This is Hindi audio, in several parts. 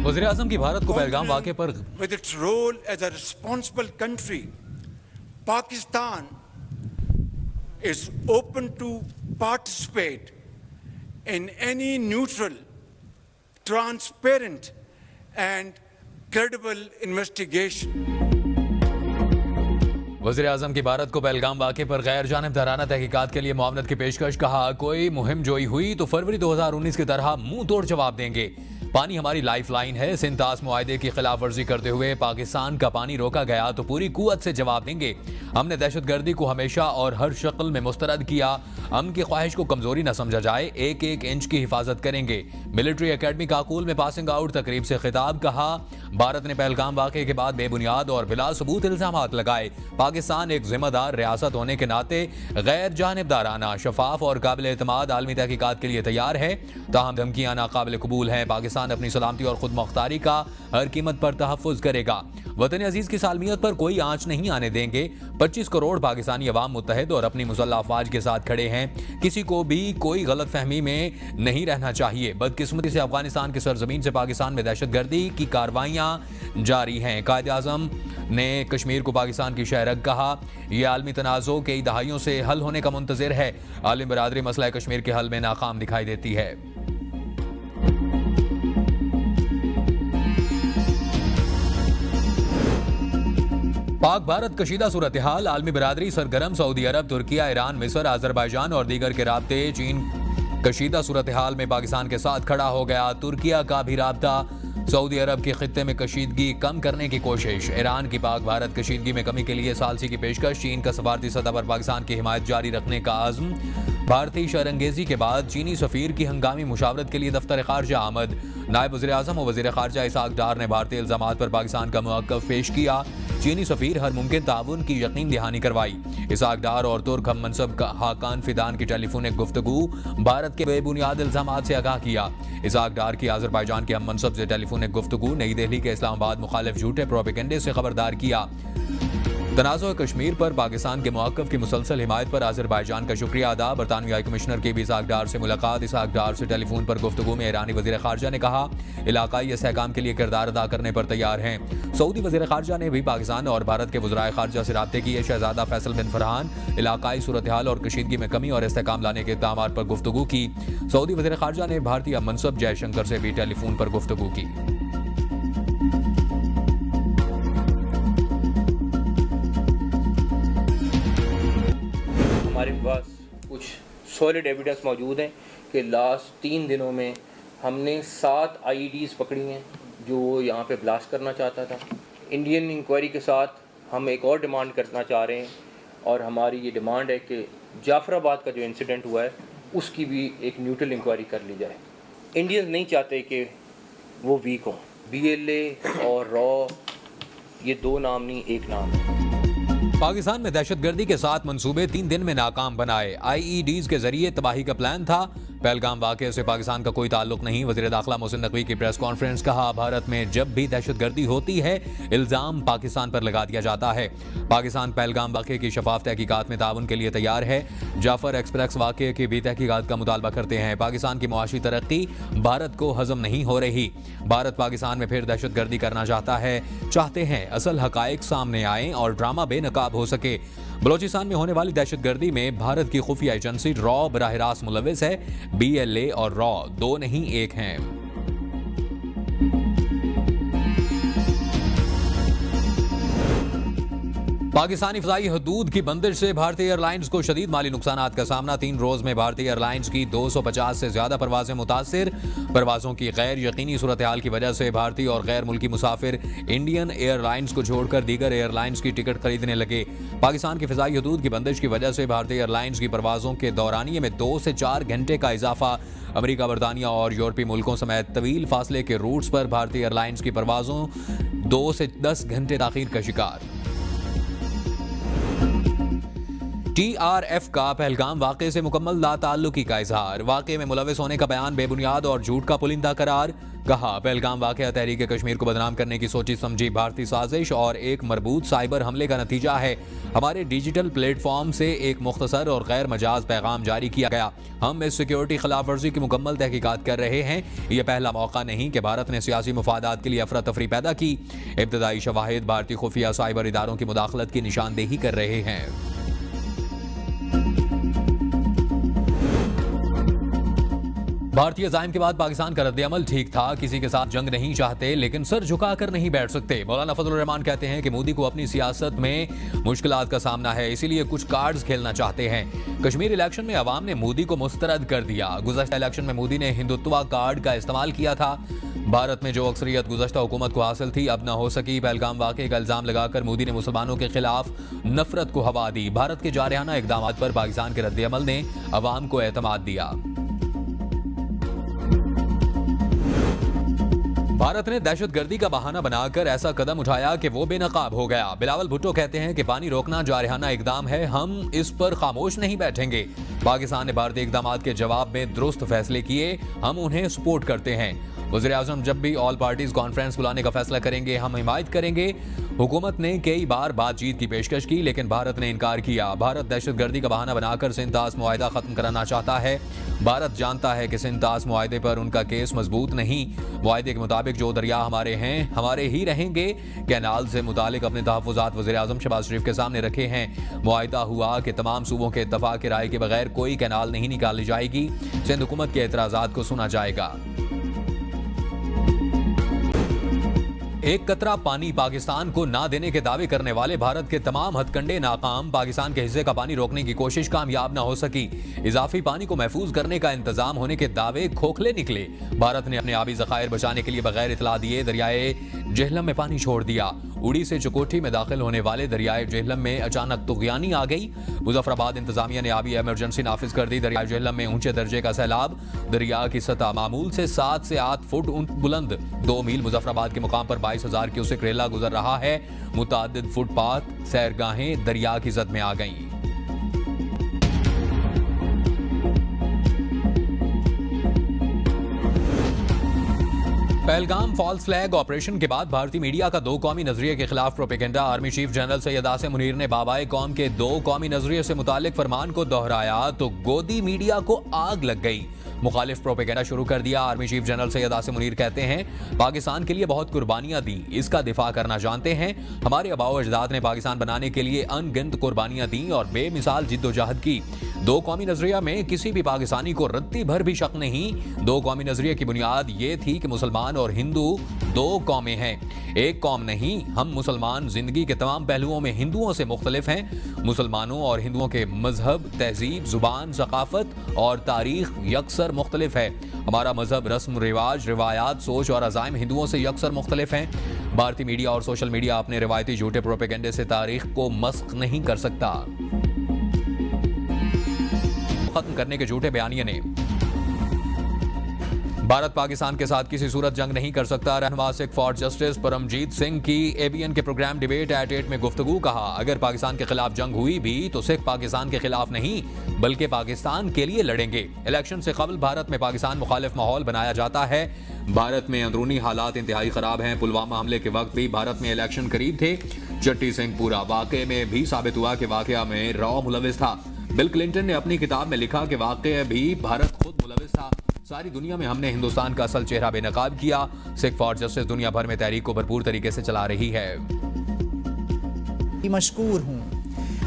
वज़ीर आज़म की भारत को पहलगाम वाक़े पर with its role as a responsible country, Pakistan is open to participate in any neutral, transparent and credible investigation. वज़ीर आज़म की भारत को पहलगाम वाक़े पर गैर जानिबदाराना तहकीकात के लिए मुआवनत की पेशकश। कहा, कोई मुहिम जोई हुई तो फरवरी 2019 की तरह मुंह तोड़ जवाब देंगे। पानी हमारी लाइफ लाइन है। सिंतास मुआहदे की खिलाफ वर्जी करते हुए पाकिस्तान का पानी रोका गया तो पूरी कुव्वत से जवाब देंगे। हमने दहशतगर्दी को हमेशा और हर शक्ल में मुस्तरद किया। अमन की ख्वाहिश को कमजोरी न समझा जाए। एक एक इंच की हिफाजत करेंगे। मिलिट्री एकेडमी काकूल में पासिंग आउट तकरीब से खिताब। कहा, भारत ने पहलगाम वाक़े के बाद बेबुनियाद और बिला सबूत इल्जामात लगाए। पाकिस्तान एक जिम्मेदार रियासत होने के नाते गैर जानिबदाराना, शफाफ और काबिल एतमाद आलमी तहकीकात के लिए तैयार है। ताहम धमकियां नाकाबिल कबूल हैं। पाकिस्तान अपनी सलामती और खुद मुख्तारी का हर कीमत पर तहफ़्फ़ुज़ करेगा। वतन अजीज की सालमियत पर कोई आंच नहीं आने देंगे। 25 करोड़ पाकिस्तानी अवाम मुत्तहिद और अपनी मुसल्लह अफवाज के साथ खड़े हैं। किसी को भी कोई गलत फहमी में नहीं रहना चाहिए। बदकिस्मती से अफगानिस्तान की सरजमीन से पाकिस्तान में दहशतगर्दी की कार्रवाइयाँ जारी हैं। कायद आज़म ने कश्मीर को पाकिस्तान की शहरग कहा। यह आलमी तनाज़ों कई दहाइयों से हल होने का मुंतज़िर है। आलमी बरादरी मसला कश्मीर के हल में नाकाम दिखाई देती है। पाक भारत कशीदा सूरत हाल। आलमी बरादरी सरगर्म। सऊदी अरब, तुर्किया, ईरान, मिस्र, आज़रबाईजान और दीगर के राब्ते। चीन कशीदा सूरत हाल में पाकिस्तान के साथ खड़ा हो गया। तुर्किया का भी राब्ता। सऊदी अरब के खित्ते में कशीदगी कम करने की कोशिश। ईरान की पाक भारत कशीदगी में कमी के लिए सालसी की पेशकश। चीन का सफारती सतह पर पाकिस्तान की हिमायत जारी रखने का आज़म। भारतीय शरंगेजी के बाद चीनी सफीर की हंगामी मुशावरत के लिए दफ्तर खारजा आमद। नायब वज़ीर आज़म और वज़ीर खारजा इसाक डार ने भारतीय इल्ज़ामात पर पाकिस्तान का मौक़िफ़ पेश किया। चीनी सफीर हर मुमकिन ताउन की यकीन दहानी करवाई। इसाक डार और तुर्क हम मनसब हाकान फिदान की टेलीफोनिक गुफ्तगू भारत के बेबुनियाद इल्ज़ामात से आगाह किया। इसाक डार की आज़रबाईजान के हम मनसब से टेलीफोनिक गुफ्तगू नई दिल्ली के इस्लामाबाद मुखालिफ झूठे प्रोपेगेंडे से खबरदार किया। तनाज़ो कश्मीर पर पाकिस्तान के मौक़िफ़ की मुसलसल हिमायत पर आज़रबाईजान का शुक्रिया अदा। बरतानवी हाई कमिश्नर की भी इसाक डार से मुलाकात। इसाक डार से टेलीफोन पर गुफ्तगू में ईरानी वज़ीर ख़ारजा ने कहा, इलाकाई इस्तेहकाम के लिए किरदार अदा करने पर तैयार हैं। सऊदी वज़ीर ख़ारजा ने भी पाकिस्तान और भारत के वज़राए ख़ारजा से राब्ते किए। शहज़ादा फैसल बिन फरहान इलाकाई सूरत हाल और कशीदगी में कमी और इस्तेहकाम लाने के इक़दामात पर गुफ्तगू की। सऊदी वज़ीर ख़ारजा ने भारतीय मनसब जयशंकर से भी टेलीफोन पर गुफ्तगू की। हमारे पास कुछ सॉलिड एविडेंस मौजूद हैं कि लास्ट 3 दिनों में हमने 7 IEDs पकड़ी हैं जो यहाँ पे ब्लास्ट करना चाहता था। इंडियन इंक्वायरी के साथ हम एक और डिमांड करना चाह रहे हैं और हमारी ये डिमांड है कि जाफराबाद का जो इंसिडेंट हुआ है उसकी भी एक न्यूट्रल इंक्वायरी कर ली जाए। इंडियंस नहीं चाहते कि वो वीक हों। BLA और रॉ ये 2 नाम नहीं, एक नाम है। पाकिस्तान में दहशतगर्दी के 7 मंसूबे 3 दिन में नाकाम बनाए। IEDs के जरिए तबाही का प्लान था। पहलगाम वाक़े से पाकिस्तान का कोई ताल्लुक नहीं। वज़ीर दाखिला मोहसिन नकवी की प्रेस कॉन्फ्रेंस। कहा, भारत में जब भी दहशतगर्दी होती है इल्ज़ाम पाकिस्तान पर लगा दिया जाता है। पाकिस्तान पहलगाम वाक़े की शफाफ तहकीकात में ताउन के लिए तैयार है। जाफर एक्सप्रेस वाक़े की भी तहकीकात का मुतालबा करते हैं। पाकिस्तान की मुआशी तरक्की भारत को हजम नहीं हो रही। भारत पाकिस्तान में फिर दहशतगर्दी करना चाहते हैं असल हकायक सामने आए और ड्रामा बेनकाब हो सके। बलोचिस्तान में होने वाली दहशतगर्दी में भारत की खुफिया एजेंसी रॉ बराह रास्त मुलविस है। BLA और रॉ 2 नहीं, एक हैं। पाकिस्तानी फ़ज़ाई हदूद की बंदिश से भारतीय एयरलाइंस को शदीद माली नुकसानात का सामना। 3 रोज़ में भारतीय एयरलाइंस की 250 से ज़्यादा परवाजें मुतासिर। परवाज़ों की गैर यकीनी सूरत हाल की वजह से भारतीय और गैर मुल्की मुसाफिर इंडियन एयरलाइंस को छोड़कर दीगर एयरलाइंस की टिकट खरीदने लगे। पाकिस्तान की फ़ज़ाई हदूद की बंदिश की वजह से भारतीय एयरलाइंस की परवाज़ों के दौरानिए में 2 से 4 घंटे का इजाफा। अमेरिका, बरतानिया और यूरोपीय मुल्कों समेत तवील फासले के रूट्स पर भारतीय एयरलाइंस की परवाज़ों 2 से 10 घंटे ताख़ीर का शिकार। TRF का पहलगाम वाक़े से मुकम्मल लाताल्लुकी का इजहार, वाक़े में मुलविस होने का बयान बेबुनियाद और झूठ का पुलिंदा करार। कहा, पहलगाम वाक़या तहरीक कश्मीर को बदनाम करने की सोची समझी भारतीय साजिश और एक मरबूत साइबर हमले का नतीजा है। हमारे डिजिटल प्लेटफॉर्म से एक मुख्तसर और गैर मजाज पैगाम जारी किया गया। हम इस सिक्योरिटी खिलाफ वर्जी की मुकम्मल तहकीकात कर रहे हैं। यह पहला मौका नहीं कि भारत ने सियासी मुफादात के लिए अफरा तफरी पैदा की। इब्तदाई शवाहिद भारतीय खुफिया साइबर इदारों की मुदाखलत की निशानदेही कर रहे हैं। भारतीय अज़ाइम के बाद पाकिस्तान का रद्द-ए-अमल ठीक था। किसी के साथ जंग नहीं चाहते, लेकिन सर झुकाकर नहीं बैठ सकते। मौलाना फजलुर रहमान कहते हैं कि मोदी को अपनी सियासत में मुश्किलात का सामना है, इसीलिए कुछ कार्ड्स खेलना चाहते हैं। कश्मीर इलेक्शन में अवाम ने मोदी को मुस्तरद कर दिया। गुज़श्ता इलेक्शन में मोदी ने हिंदुत्वा कार्ड का इस्तेमाल किया था। भारत में जो अक्सरियत गुज़श्ता हुकूमत को हासिल थी, अब न हो सकी। पहलगाम वाक़े का इल्जाम लगाकर मोदी ने मुसलमानों के खिलाफ नफरत को हवा दी। भारत के जारहाना इक़दाम पर पाकिस्तान के रद्द-ए-अमल ने अवाम को एतमाद दिया। भारत ने दहशतगर्दी का बहाना बनाकर ऐसा कदम उठाया कि वो बेनकाब हो गया। बिलावल भुट्टो कहते हैं कि पानी रोकना जारहाना इकदाम है, हम इस पर खामोश नहीं बैठेंगे। पाकिस्तान ने भारतीय इकदामात के जवाब में दुरुस्त फैसले किए, हम उन्हें सपोर्ट करते हैं। वज़ीर-ए-आज़म जब भी ऑल पार्टीज कॉन्फ्रेंस बुलाने का फैसला करेंगे, हम हिमायत करेंगे। हुकूमत ने कई बार बातचीत की पेशकश की, लेकिन भारत ने इनकार किया। भारत दहशतगर्दी का बहाना बनाकर सिंध-तास मुआहिदा खत्म कराना चाहता है। भारत जानता है कि सिंध-तास मुआहिदे पर उनका केस मजबूत नहीं। मुआहिदे के मुताबिक जो दरिया हमारे हैं, हमारे ही रहेंगे। कैनाल से मुतालिक अपने तहफ़्फ़ुज़ात वज़ीर-ए-आज़म शहबाज शरीफ के सामने रखे हैं। मुआहिदा हुआ कि तमाम सूबों के इत्तफ़ाक़ की राय के बगैर कोई कैनाल नहीं निकाली जाएगी। सिंध हुकूमत के एतराज़ात को सुना जाएगा। एक कतरा पानी पाकिस्तान को ना देने के दावे करने वाले भारत के तमाम हथकंडे नाकाम। पाकिस्तान के हिस्से का पानी रोकने की कोशिश कामयाब ना हो सकी। इजाफी पानी को महफूज करने का इंतजाम होने के दावे खोखले निकले। भारत ने अपने आबी ज़खायर बचाने के लिए बगैर इतला दिए दरियाए जेहलम में पानी छोड़ दिया। उड़ी से चकोठी में दाखिल होने वाले दरियाए जेहलम में अचानक तुग़यानी आ गई। मुजफ्फराबाद इंतजामिया ने आबी इमरजेंसी नाफिज कर दी। दरियाए जेहलम में ऊंचे दर्जे का सैलाब। दरिया की सतह मामूल से 7 से 8 फुट बुलंद। 2 मील मुजफ्फराबाद के मुकाम पर 22,000 क्यूसेक रेला गुजर रहा है। मुतादिद फुटपाथ, सैरगाहें दरिया की जद में आ गईं। पहलगाम फॉल्स फ्लैग ऑपरेशन के बाद भारतीय मीडिया का 2 कौमी नजरिए के खिलाफ propaganda. Army chief general Syed Asim Munir ने बाबाए कौम के 2 कौमी नजरिए से मुतालिक फरमान को दोहराया तो गोदी मीडिया को आग लग गई। मुखालिफ प्रोपेगेंडा शुरू कर दिया। Army chief general Syed Asim Munir कहते हैं, पाकिस्तान के लिए बहुत कुर्बानियां दी, इसका दिफा करना जानते हैं। हमारे आबाओ अजदाद ने पाकिस्तान बनाने के लिए अनगिनत कुर्बानियां दी और बेमिसाल जिद्दोजहद की। 2 कौमी नजरिया में किसी भी पाकिस्तानी को रत्ती भर भी शक नहीं। 2 कौमी नजरिए की बुनियाद ये थी कि मुसलमान और हिंदू 2 कौमें हैं, एक कौम नहीं। हम मुसलमान जिंदगी के तमाम पहलुओं में हिंदुओं से मुख्तलिफ हैं। मुसलमानों और हिंदुओं के मजहब, तहजीब, जुबान, सकाफत और तारीख यकसर मुख्तलिफ है। हमारा मजहब, रस्म रिवाज, रिवायात, सोच और अज़ाइम हिंदुओं से यकसर मुख्तलिफ हैं। भारतीय मीडिया और सोशल मीडिया अपने रिवायती झूठे प्रोपेगेंडे से तारीख को मस्ख नहीं कर सकता। खत्म करने के झूठे बयानिए ने भारत पाकिस्तान के साथ किसी सूरत जंग नहीं कर सकता। रहनुमा सिख फॉर जस्टिस परमजीत सिंह की ABN के प्रोग्राम डिबेट एट 8 में गुफ्तगू। कहा, अगर पाकिस्तान के खिलाफ जंग हुई भी तो सिख पाकिस्तान के खिलाफ नहीं बल्कि पाकिस्तान के लिए लड़ेंगे। इलेक्शन से कबल भारत में पाकिस्तान मुखालिफ माहौल बनाया जाता है। भारत में अंदरूनी हालात इंतहाई खराब हैं। पुलवामा हमले के वक्त भी भारत में इलेक्शन करीब थे। चट्टी सिंह पूरा वाकये में भी साबित हुआ कि वाकया में रॉ मुलविस था। बिल क्लिंटन ने अपनी किताब में लिखा कि वाकया भी भारत खुद मुलविस था। सारी दुनिया में हमने हिंदुस्तान का असल चेहरा बेनकाब किया। सिख फॉर जस्टिस दुनिया भर में तहरीक को भरपूर तरीके से चला रही है। मशकूर हूँ।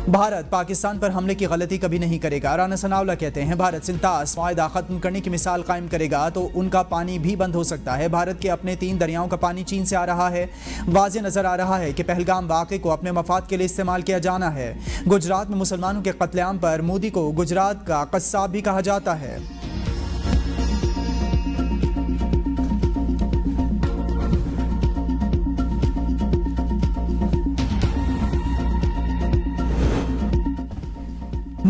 भारत पाकिस्तान पर हमले की गलती कभी नहीं करेगा। राना सनाउल्लाह कहते हैं, भारत सिंध-तास मुआहिदा खत्म करने की मिसाल कायम करेगा तो उनका पानी भी बंद हो सकता है। भारत के अपने 3 दरियाओं का पानी चीन से आ रहा है। वाज़ेह नजर आ रहा है कि पहलगाम वाक़े को अपने मफाद के लिए इस्तेमाल किया जाना है। गुजरात में मुसलमानों के कत्लेआम पर मोदी को गुजरात का कस्साब भी कहा जाता है।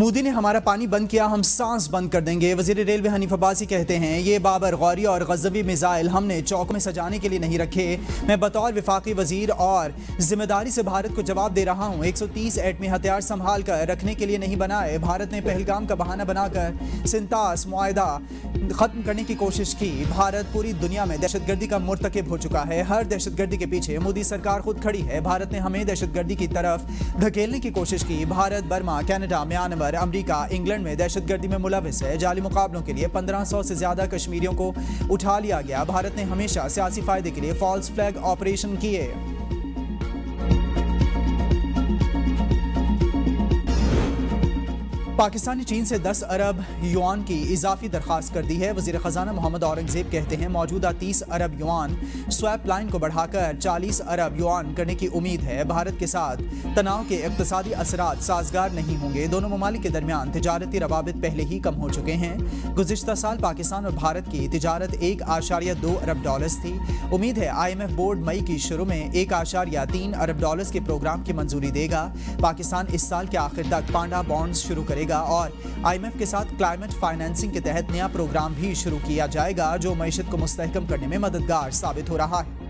मोदी ने हमारा पानी बंद किया, हम सांस बंद कर देंगे। वजीर रेलवे हनीफ अब्बासी कहते हैं ये बाबर गौरी और गजबी मिसाइल हमने चौक में सजाने के लिए नहीं रखे। मैं बतौर विफाकी वजीर और जिम्मेदारी से भारत को जवाब दे रहा हूँ। 130 एटमी हथियार संभाल कर रखने के लिए नहीं बनाए। भारत ने पहलगाम का बहाना बनाकर सिंतास मुआहदा खत्म करने की कोशिश की। भारत पूरी दुनिया में दहशतगर्दी का मुर्तकिब हो चुका है। हर दहशतगर्दी के पीछे मोदी सरकार खुद खड़ी है। भारत ने हमें दहशतगर्दी की तरफ धकेलने की कोशिश की। Bharat Burma, Canada, Myanmar, America, England में दहशतगर्दी में मुलविस है। जाली मुकाबलों के लिए 1500 से ज्यादा कश्मीरियों को उठा लिया गया। भारत ने हमेशा सियासी फायदे के लिए फॉल्स फ्लैग ऑपरेशन किए। पाकिस्तान ने चीन से 10 अरब युआन की इजाफी दरखास्त कर दी है। वजीर खजाना मोहम्मद औरंगजेब कहते हैं मौजूदा 30 अरब युआन स्वैप लाइन को बढ़ाकर 40 अरब युआन करने की उम्मीद है। भारत के साथ तनाव के इक्तसादी असरात साजगार नहीं होंगे। दोनों ममालिक के दरमियान तिजारती रवाबित पहले ही कम हो चुके हैं। गुज़िश्ता साल पाकिस्तान और भारत की तिजारत 1.2 अरब डॉलर्स थी। उम्मीद है IMF बोर्ड मई की शुरू में 1.3 अरब डॉलर्स के प्रोग्राम की मंजूरी देगा। पाकिस्तान इस साल के आखिर तक पांडा बॉन्ड्स शुरू करेगा और IMF के साथ क्लाइमेट फाइनेंसिंग के तहत नया प्रोग्राम भी शुरू किया जाएगा जो मईशत को मुस्तहकम करने में मददगार साबित हो रहा है।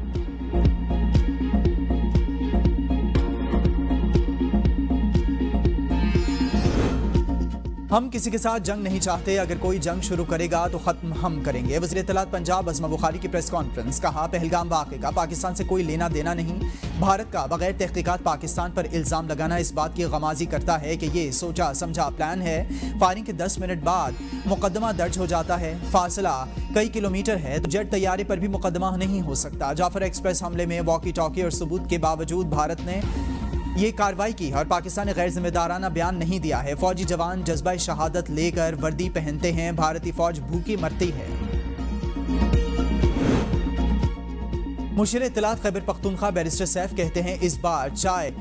हम किसी के साथ जंग नहीं चाहते। अगर कोई जंग शुरू करेगा तो खत्म हम करेंगे। वज़ीर इत्तलात पंजाब अज़मा बुखारी की प्रेस कॉन्फ्रेंस। कहा पहलगाम वाक़े का पाकिस्तान से कोई लेना देना नहीं। भारत का बगैर तहकीकात पाकिस्तान पर इल्ज़ाम लगाना इस बात की गमाज़ी करता है कि ये सोचा समझा प्लान है। फायरिंग के 10 मिनट बाद मुकदमा दर्ज हो जाता है। फासला कई किलोमीटर है तो जेट तैयारे पर भी मुकदमा नहीं हो सकता। जाफर एक्सप्रेस हमले में वॉकी टॉकी और सबूत के बावजूद भारत ने ये कार्रवाई की और पाकिस्तान ने गैर जिम्मेदाराना बयान नहीं दिया है। फौजी जवान जज्बा शहादत लेकर वर्दी पहनते हैं। भारतीय फौज भूखी मरती है। मुशीर इत्तलात खैबर पख्तूनख्वा बैरिस्टर सैफ कहते हैं इस बार चाय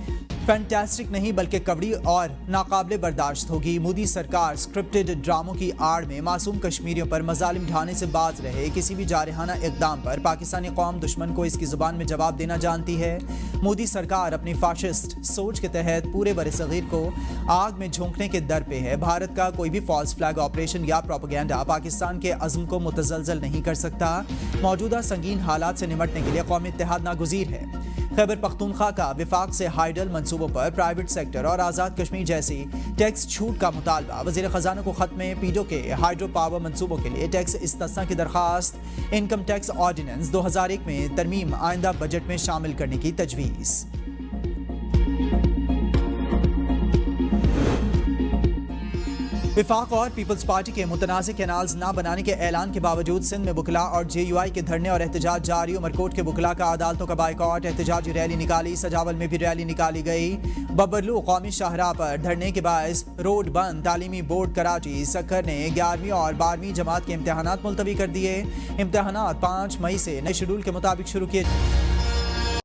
फैंटास्टिक नहीं बल्कि कवड़ी और नाकाबिले बर्दाश्त होगी। मोदी सरकार स्क्रिप्टेड ड्रामों की आड़ में मासूम कश्मीरियों पर मजालिम ढाने से बाज रहे। किसी भी जारहाना इक़दाम पर पाकिस्तानी कौम दुश्मन को इसकी ज़ुबान में जवाब देना जानती है। मोदी सरकार अपनी फाशिस्ट सोच के तहत पूरे बरसगीर को आग में झोंकने के दर पे है। भारत का कोई भी फॉल्स फ्लैग ऑपरेशन या प्रोपेगेंडा पाकिस्तान के अज़्म को मुतज़लज़ल नहीं कर सकता। मौजूदा संगीन हालात से निमटने के लिए कौमी इत्तेहाद नागुज़ीर है। खैबर पख्तूनख्वा का विफाक से हाइडल मंसूबों पर प्राइवेट सेक्टर और आज़ाद कश्मीर जैसी टैक्स छूट का मुतालबा। वज़ीर ख़जाना को ख़त में पीडो के हाइड्रो पावर मंसूबों के लिए टैक्स इस्तिस्ना की दरख्वास्त। इनकम टैक्स ऑर्डिनेंस 2001 में तरमीम आइंदा बजट में शामिल करने की तजवीज़। विफाक और पीपल्स पार्टी के मुतनाज़ कैनाल्स ना बनाने के ऐलान के बावजूद सिंध में बुकला और JUI के धरने और एहतजाज जारी। उमरकोट के बुकला का अदालतों का बाइकॉट। एहतजाजी रैली निकाली। सजावल में भी रैली निकाली गई। बबरलू कौमी शाहराह पर धरने के बायस रोड बंद। तालीमी बोर्ड कराची सक्कर ने 11वीं और 12वीं जमात के इम्तहानात मुलतवी कर दिए। इम्तहानात 5 मई से नए शेड्यूल के मुताबिक शुरू किए।